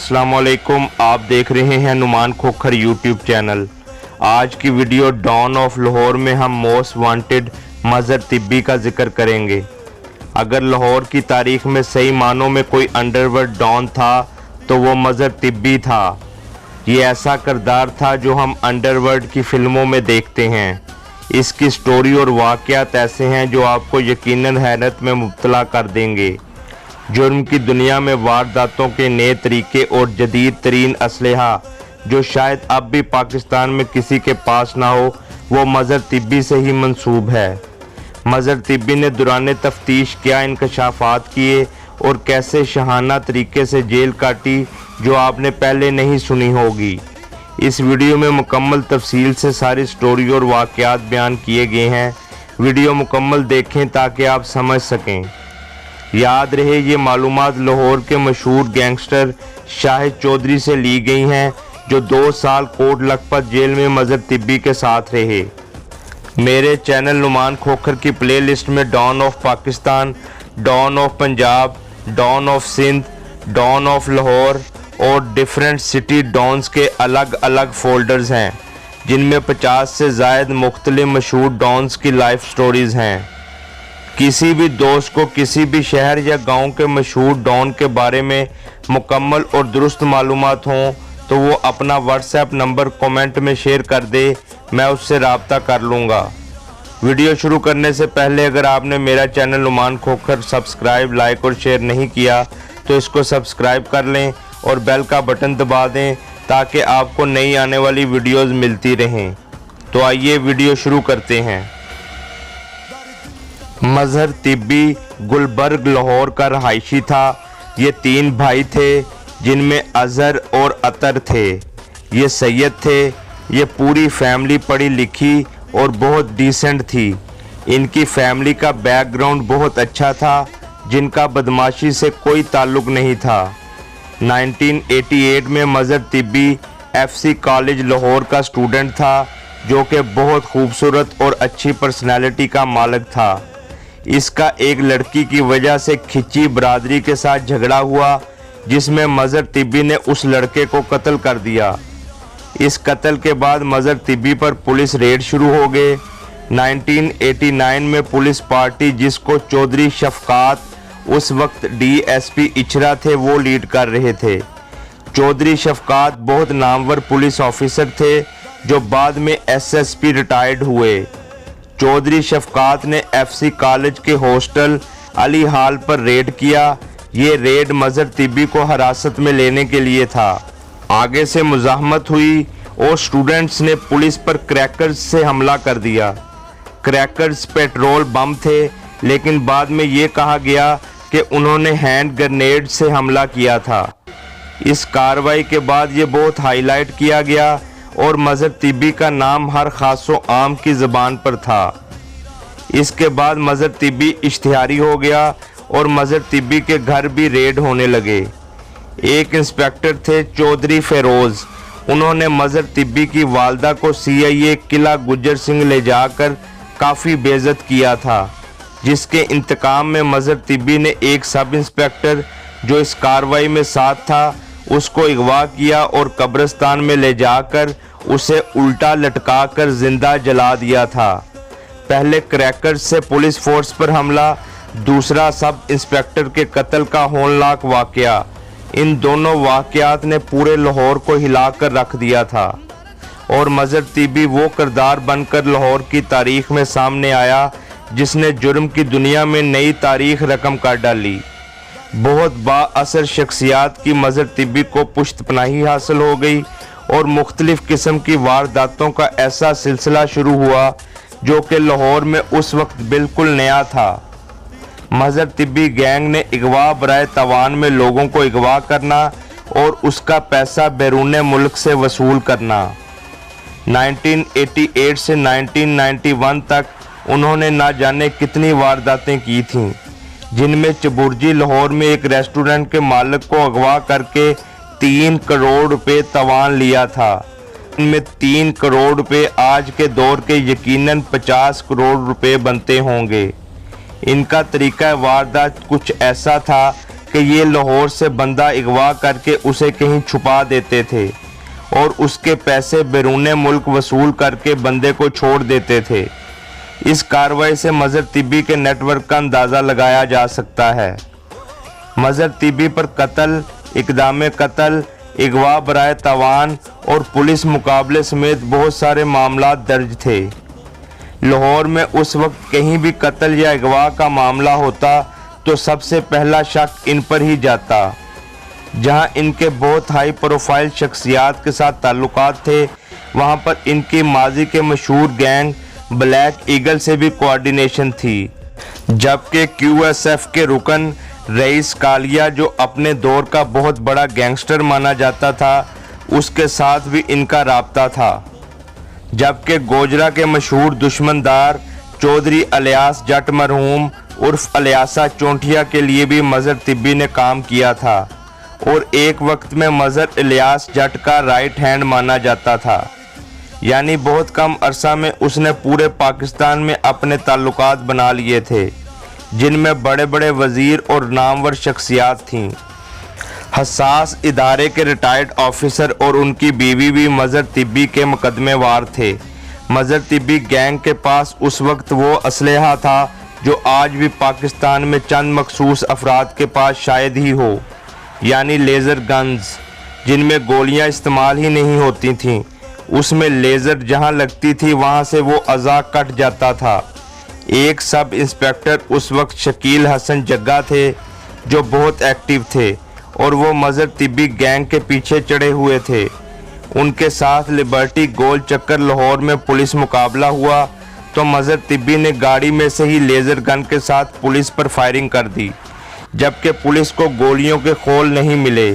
अस्सलाम वालेकुम। आप देख रहे हैं नुमान खोखर यूट्यूब चैनल। आज की वीडियो डॉन ऑफ लाहौर में हम मोस्ट वांटेड मज़हर तिब्बी का जिक्र करेंगे। अगर लाहौर की तारीख में सही मानों में कोई अंडरवर्ल्ड डॉन था तो वो मज़हर तिब्बी था। ये ऐसा किरदार था जो हम अंडरवर्ल्ड की फिल्मों में देखते हैं। इसकी स्टोरी और वाक़यात ऐसे हैं जो आपको यकीनन हैरत में मुब्तला कर देंगे। जुर्म की दुनिया में वारदातों के नए तरीके और जदीद तरीन असलहा जो शायद अब भी पाकिस्तान में किसी के पास ना हो, वो मज़हर तिब्बी से ही मंसूब है। मज़हर तिब्बी ने दौरान तफ्तीश क्या इंकशाफात किए और कैसे शहाना तरीके से जेल काटी जो आपने पहले नहीं सुनी होगी। इस वीडियो में मुकम्मल तफसील से सारी स्टोरी और वाक़यात बयान किए गए हैं। वीडियो मुकम्मल देखें ताकि आप समझ सकें। याद रहे ये मालूमात लाहौर के मशहूर गैंगस्टर शाहिद चौधरी से ली गई हैं जो 2 साल कोट लखपत जेल में मज़हर तिब्बी के साथ रहे। मेरे चैनल नुमान खोखर की प्लेलिस्ट में don of Pakistan, don of Punjab, don of Sindh, don of Lahore और डिफरेंट सिटी डॉन्स के अलग अलग फोल्डर्स हैं जिनमें 50 से ज़ायद मुख्तलिफ मशहूर डॉन्स की लाइफ स्टोरीज़ हैं। किसी भी दोस्त को किसी भी शहर या गांव के मशहूर डॉन के बारे में मुकम्मल और दुरुस्त मालूमात हों तो वो अपना व्हाट्सएप नंबर कमेंट में शेयर कर दे, मैं उससे रब्ता कर लूँगा। वीडियो शुरू करने से पहले अगर आपने मेरा channel Numan Khokhar subscribe, like और शेयर नहीं किया तो इसको सब्सक्राइब कर लें और बेल का बटन दबा दें ताकि आपको नई आने वाली वीडियोस मिलती रहें। तो आइए वीडियो शुरू करते हैं। मज़हर तिब्बी गुलबर्ग लाहौर का रहायशी था। ये 3 भाई थे जिनमें अज़हर और अतर थे। ये सैयद थे। ये पूरी फैमिली पढ़ी लिखी और बहुत डिसेंट थी। इनकी फैमिली का बैकग्राउंड बहुत अच्छा था जिनका बदमाशी से कोई ताल्लुक़ नहीं था। 1988 में मज़हर तिब्बी FC कॉलेज लाहौर का स्टूडेंट था जो कि बहुत खूबसूरत और अच्छी पर्सनैलिटी का मालिक था। इसका एक लड़की की वजह से खिची बरादरी के साथ झगड़ा हुआ जिसमें मज़हर तिब्बी ने उस लड़के को कत्ल कर दिया। इस कत्ल के बाद मज़हर तिब्बी पर पुलिस रेड शुरू हो गए। 1989 में पुलिस पार्टी जिसको चौधरी शफकात, उस वक्त DSP इचरा थे, वो लीड कर रहे थे। चौधरी शफकात बहुत नामवर पुलिस ऑफिसर थे जो बाद में SSP रिटायर्ड हुए। चौधरी शफकात ने FC कॉलेज के हॉस्टल अली हाल पर रेड किया। ये रेड मज़हर तिब्बी को हिरासत में लेने के लिए था। आगे से मुज़ाहमत हुई और स्टूडेंट्स ने पुलिस पर क्रैकर्स से हमला कर दिया। क्रैकर्स पेट्रोल बम थे लेकिन बाद में ये कहा गया कि उन्होंने हैंड ग्रेनेड से हमला किया था। इस कार्रवाई के बाद ये बहुत हाईलाइट किया गया और मज़हर तिब्बी का नाम हर खासो आम की ज़बान पर था। इसके बाद मज़हर तिब्बी इश्तिहारी हो गया और मज़हर तिब्बी के घर भी रेड होने लगे। एक इंस्पेक्टर थे चौधरी फेरोज़। उन्होंने मज़हर तिब्बी की वालदा को CIA किला गुज्जर सिंह ले जाकर काफ़ी बेइज्जत किया था, जिसके इंतकाम में मज़हर तिब्बी ने एक सब इंस्पेक्टर जो इस कार्रवाई में साथ था उसको अगवा किया और कब्रिस्तान में ले जाकर उसे उल्टा लटका कर जिंदा जला दिया था। पहले क्रैकर्स से पुलिस फोर्स पर हमला, दूसरा सब इंस्पेक्टर के कत्ल का होनहार वाकया। इन दोनों वाकयात ने पूरे लाहौर को हिला कर रख दिया था और मज़हर तिब्बी वो किरदार बनकर लाहौर की तारीख में सामने आया जिसने जुर्म की दुनिया में नई तारीख रकम कर डाली। बहुत बाअसर शख्सियात की मज़हर तिब्बी को पुश्तपनाही हासिल हो गई और मुख्तलिफ़ किस्म की वारदातों का ऐसा सिलसिला शुरू हुआ जो कि लाहौर में उस वक्त बिल्कुल नया था। मज़हर तिब्बी गैंग ने अगवा बराए तवान में लोगों को अगवा करना और उसका पैसा बैरून मुल्क से वसूल करना। 1988 से 1991 तक उन्होंने ना जाने कितनी वारदातें की थीं, जिनमें चबुर्जी लाहौर में एक रेस्टोरेंट के मालिक को अगवा करके 3 करोड़ रुपए तवान लिया था। इनमें 3 करोड़ रुपए आज के दौर के यकीनन 50 करोड़ रुपए बनते होंगे। इनका तरीका वारदात कुछ ऐसा था कि ये लाहौर से बंदा अगवा करके उसे कहीं छुपा देते थे और उसके पैसे बैरून मुल्क वसूल करके बंदे को छोड़ देते थे। इस कार्रवाई से मज़हर तिब्बी के नेटवर्क का अंदाज़ा लगाया जा सकता है। मज़हर तिब्बी पर कत्ल, इक़दाम कत्ल, अगवा बराए तवान और पुलिस मुकाबले समेत बहुत सारे मामला दर्ज थे। लाहौर में उस वक्त कहीं भी कत्ल या अगवा का मामला होता तो सबसे पहला शक इन पर ही जाता। जहां इनके बहुत हाई प्रोफाइल शख्सियात के साथ ताल्लुकात थे, वहां पर इनकी माजी के मशहूर गैंग ब्लैक ईगल से भी कोऑर्डिनेशन थी। जबकि QSF के रुकन रईस कालिया, जो अपने दौर का बहुत बड़ा गैंगस्टर माना जाता था, उसके साथ भी इनका राब्ता था। जबकि गोजरा के मशहूर दुश्मनदार चौधरी अलियास जट मरहूम उर्फ अलियासा चोंटिया के लिए भी मज़हर तिब्बी ने काम किया था और एक वक्त में मज़हर इलियास जट का राइट हैंड माना जाता था। यानी बहुत कम अरसा में उसने पूरे पाकिस्तान में अपने ताल्लुकात बना लिए थे, जिनमें बड़े बड़े वज़ीर और नामवर शख्सियात थीं। हसास इदारे के रिटायर्ड ऑफिसर और उनकी बीवी भी मज़हर तिब्बी के मुकदमेवार थे। मज़हर तिब्बी गैंग के पास उस वक्त वो असलहा था जो आज भी पाकिस्तान में चंद मखसूस अफराद के पास शायद ही हो, यानी लेज़र गन्स, जिनमें गोलियां इस्तेमाल ही नहीं होती थीं। उसमें लेज़र जहां लगती थी वहां से वो अज़ा कट जाता था। एक सब इंस्पेक्टर उस वक्त शकील हसन जग्गा थे, जो बहुत एक्टिव थे और वो मज़हर तिब्बी गैंग के पीछे चढ़े हुए थे। उनके साथ लिबर्टी गोल चक्कर लाहौर में पुलिस मुकाबला हुआ तो मज़हर तिब्बी ने गाड़ी में से ही लेज़र गन के साथ पुलिस पर फायरिंग कर दी, जबकि पुलिस को गोलियों के खोल नहीं मिले।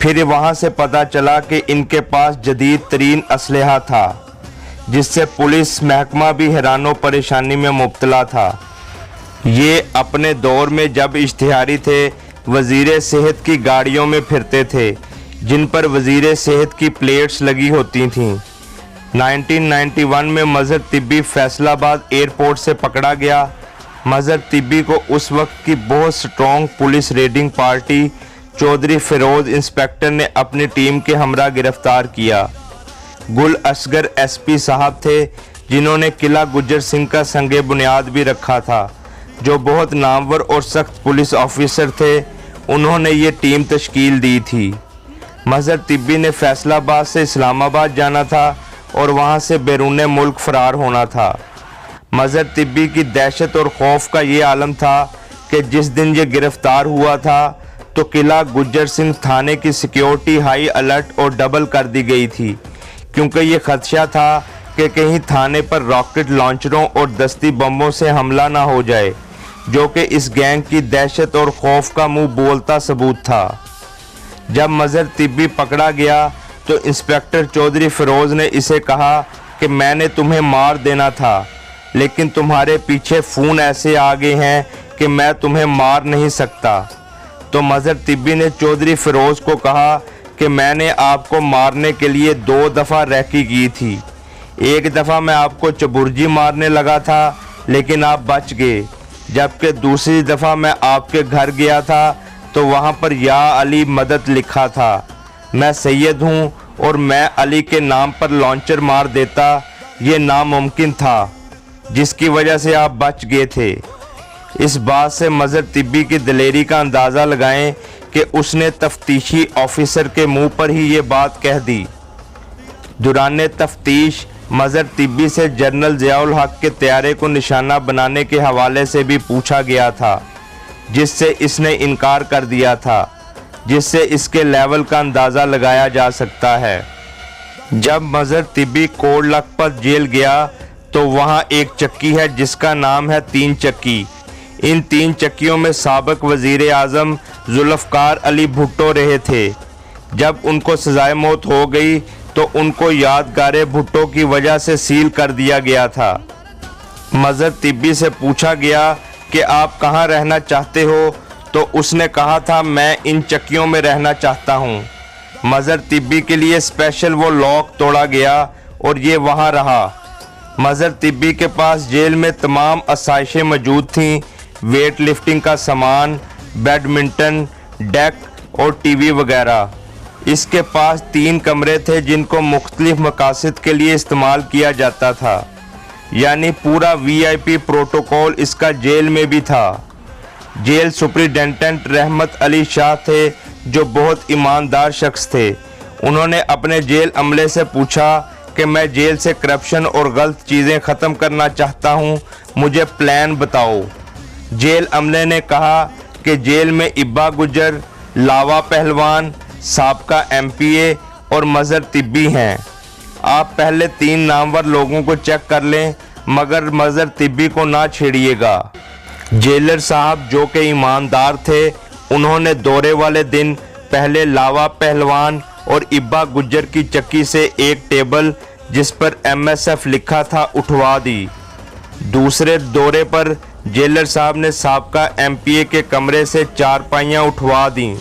फिर वहां से पता चला कि इनके पास जदीद तरीन असलहा था, जिससे पुलिस महकमा भी हैरानो परेशानी में मुब्तला था। ये अपने दौर में जब इश्तिहारी थे, वज़ीर सेहत की गाड़ियों में फिरते थे, जिन पर वज़ीर सेहत की प्लेट्स लगी होती थीं। 1991 में मज़हर तिब्बी फैसलाबाद एयरपोर्ट से पकड़ा गया। मज़हर तिब्बी को उस वक्त की बहुत strong police raiding party Chaudhry Firoz inspector ने अपनी टीम के हमरा गिरफ्तार किया। गुल असगर SP साहब थे, जिन्होंने किला गुज्जर सिंह का संगे बुनियाद भी रखा था, जो बहुत नामवर और सख्त पुलिस ऑफिसर थे। उन्होंने ये टीम तश्कील दी थी। मज़हर तिब्बी ने फैसलाबाद से इस्लामाबाद जाना था और वहाँ से बैरून मुल्क फ़रार होना था। मज़हर तिब्बी की दहशत और खौफ का ये आलम था कि जिस दिन ये गिरफ़्तार हुआ था तो किला गुज्जर सिंह थाने की सिक्योरिटी हाई अलर्ट और डबल कर दी गई थी, क्योंकि ये खदशा था कि कहीं थाने पर रॉकेट लॉन्चरों और दस्ती बमों से हमला ना हो जाए, जो कि इस गैंग की दहशत और खौफ का मुंह बोलता सबूत था। जब मज़हर तिब्बी पकड़ा गया तो इंस्पेक्टर चौधरी फिरोज ने इसे कहा कि मैंने तुम्हें मार देना था, लेकिन तुम्हारे पीछे फ़ोन ऐसे आ गए हैं कि मैं तुम्हें मार नहीं सकता। तो मज़हर तिब्बी ने चौधरी फिरोज को कहा कि मैंने आपको मारने के लिए 2 दफ़ा रैकी की थी। एक दफ़ा मैं आपको चबुर्जी मारने लगा था, लेकिन आप बच गए, जबकि दूसरी दफ़ा मैं आपके घर गया था तो वहाँ पर या अली मदद लिखा था। मैं सैयद हूँ और मैं अली के नाम पर लॉन्चर मार देता, ये नामुमकिन था, जिसकी वजह से आप बच गए थे। इस बात से मज़हर तिब्बी की दिलेरी का अंदाज़ा लगाएं कि उसने तफ्तीशी ऑफिसर के मुंह पर ही ये बात कह दी। दौरान तफ्तीश मज़हर तिब्बी से जनरल ज़ियाउल हक के तैयारे को निशाना बनाने के हवाले से भी पूछा गया था, जिससे इसने इनकार कर दिया था, जिससे इसके लेवल का अंदाज़ा लगाया जा सकता है। जब मज़हर तिब्बी कोट लखपत जेल गया तो वहाँ एक चक्की है जिसका नाम है 3 चक्की। इन 3 चक्कियों में साबिक वज़ीर आज़म जुल्फ़कार अली भुट्टो रहे थे। जब उनको सज़ाए मौत हो गई तो उनको यादगार भुट्टो की वजह से सील कर दिया गया था। मज़हर तिब्बी से पूछा गया कि आप कहाँ रहना चाहते हो, तो उसने कहा था मैं इन चक्कियों में रहना चाहता हूँ। मज़हर तिब्बी के लिए स्पेशल वो लॉक तोड़ा गया और ये वहाँ रहा। मज़हर तिब्बी के पास जेल में तमाम आसाइशें मौजूद थीं, वेट लिफ्टिंग का सामान, बैडमिंटन, डेक और टीवी वगैरह। इसके पास 3 कमरे थे जिनको मुख्तलिफ मकासद के लिए इस्तेमाल किया जाता था, यानी पूरा VIP प्रोटोकॉल इसका जेल में भी था। जेल सुपरिटेंडेंट रहमत अली शाह थे, जो बहुत ईमानदार शख्स थे। उन्होंने अपने जेल अमले से पूछा कि मैं जेल से करप्शन और गलत चीज़ें ख़त्म करना चाहता हूँ, मुझे प्लान बताओ। जेल अमले ने कहा कि जेल में इब्बा गुजर, लावा पहलवान, साबका MPA और मज़हर तिब्बी हैं। आप पहले 3 नामवर लोगों को चेक कर लें, मगर मज़हर तिब्बी को ना छेड़िएगा। जेलर साहब, जो कि ईमानदार थे, उन्होंने दौरे वाले दिन पहले लावा पहलवान और इब्बा गुज्जर की चक्की से एक टेबल जिस पर MSF लिखा था उठवा दी। दूसरे दौरे पर जेलर साहब ने साबका MPA के कमरे से चारपाइयाँ उठवा दी।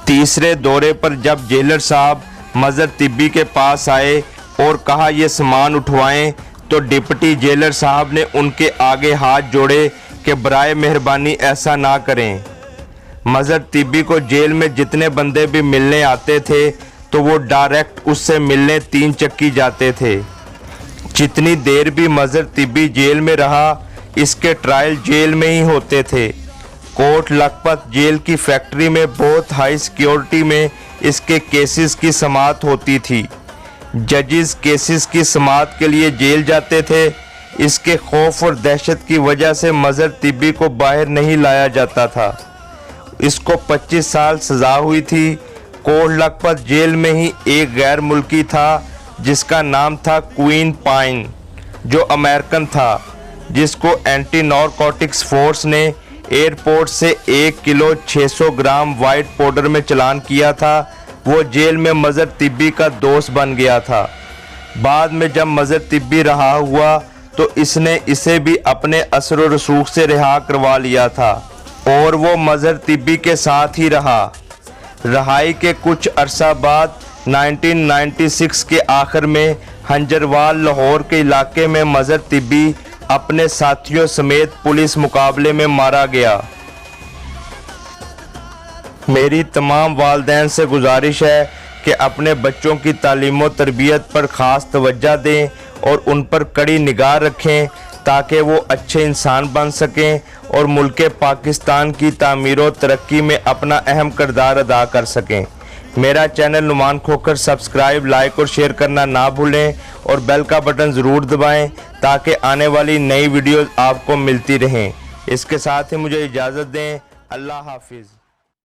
तीसरे दौरे पर जब जेलर साहब मज़हर तिब्बी के पास आए और कहा ये सामान उठवाएं, तो डिप्टी जेलर साहब ने उनके आगे हाथ जोड़े कि बराए मेहरबानी ऐसा ना करें। मज़हर तिब्बी को जेल में जितने बंदे भी मिलने आते थे तो वो डायरेक्ट उससे मिलने 3 चक्की जाते थे। जितनी देर भी मज़हर तिब्बी जेल में रहा, इसके ट्रायल जेल में ही होते थे। कोट लखपत जेल की फैक्ट्री में बहुत हाई सिक्योरिटी में इसके केसेस की समाअत होती थी। जजेस केसेस की समाअत के लिए जेल जाते थे। इसके खौफ और दहशत की वजह से मज़हर तिब्बी को बाहर नहीं लाया जाता था। इसको 25 साल सज़ा हुई थी। कोट लखपत जेल में ही एक गैर मुल्की था जिसका नाम था क्वीन पाइन, जो अमेरिकन था, जिसको एंटी नारकोटिक्स फोर्स ने एयरपोर्ट से 1 किलो 600 ग्राम वाइट पाउडर में चालान किया था। वो जेल में मज़हर तिब्बी का दोस्त बन गया था। बाद में जब मज़हर तिब्बी रहा हुआ तो इसने इसे भी अपने असर व रसूख से रिहा करवा लिया था और वो मज़हर तिब्बी के साथ ही रहा। रहाई के कुछ अरसा बाद 1996 के आखिर में हंजरवाल लाहौर के इलाके में मज़हर तिब्बी अपने साथियों समेत पुलिस मुकाबले में मारा गया। मेरी तमाम वालिदैन से गुजारिश है कि अपने बच्चों की तालीम व तरबियत पर ख़ास तवज्जो दें और उन पर कड़ी निगाह रखें ताकि वो अच्छे इंसान बन सकें और मुल्क पाकिस्तान की तामीर व तरक्की में अपना अहम किरदार अदा कर सकें। मेरा channel Numan Khokhar subscribe, like और शेयर करना ना भूलें और बेल का बटन ज़रूर दबाएं ताकि आने वाली नई वीडियोज़ आपको मिलती रहें। इसके साथ ही मुझे इजाज़त दें। अल्लाह हाफिज़।